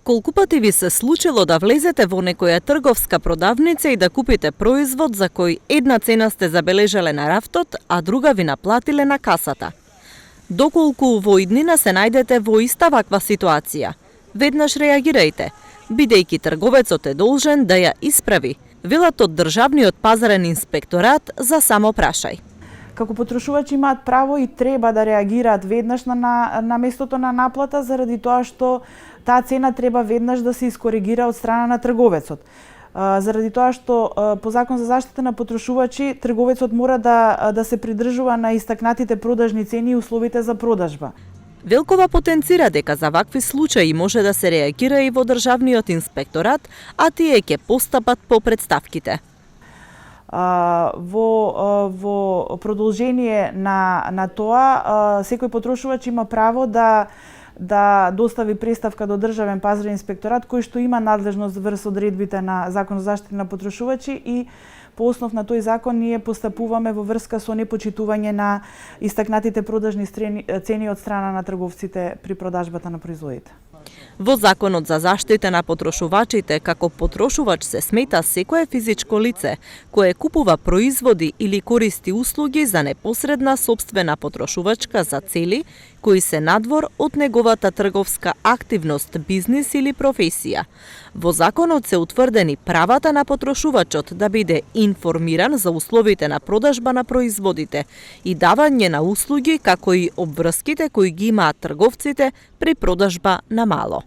Колку пати ви се случило да влезете во некоја трговска продавница и да купите производ за кој една цена сте забележале на рафтот, а друга ви наплатиле на касата? Доколку во иднина се најдете во иста ваква ситуација, веднаш реагирајте, бидејќи трговецот е должен да ја исправи, велат од Државниот пазарен инспекторат за само прашај. Како потрошувачи имаат право и треба да реагираат веднаш на местото на наплата, заради тоа што таа цена треба веднаш да се искоригира од страна на трговецот. Заради тоа што по Закон за заштита на потрошувачи трговецот мора да се придржува на истакнатите продажни цени и условите за продажба. Велкова потенцира дека за вакви случаи може да се реагира и во Државниот инспекторат, а тие ќе постапат по претставките. Во продолжение на тоа, секој потрошувач има право да достави преставка до Државен пазарен инспекторат, кој што има надлежност врз одредбите на Закон за заштита на потрошувачи, и по основ на тој закон ние постапуваме во врска со непочитување на истакнатите продажни цени од страна на трговците при продажбата на производите. Во Законот за заштита на потрошувачите, како потрошувач се смета секое физичко лице кое купува производи или користи услуги за непосредна сопствена потрошувачка за цели кои се надвор од неговата трговска активност, бизнис или професија. Во Законот се утврдени правата на потрошувачот да биде информиран за условите на продажба на производите и давање на услуги, како и обврските кои ги имаат трговците при продажба на мало.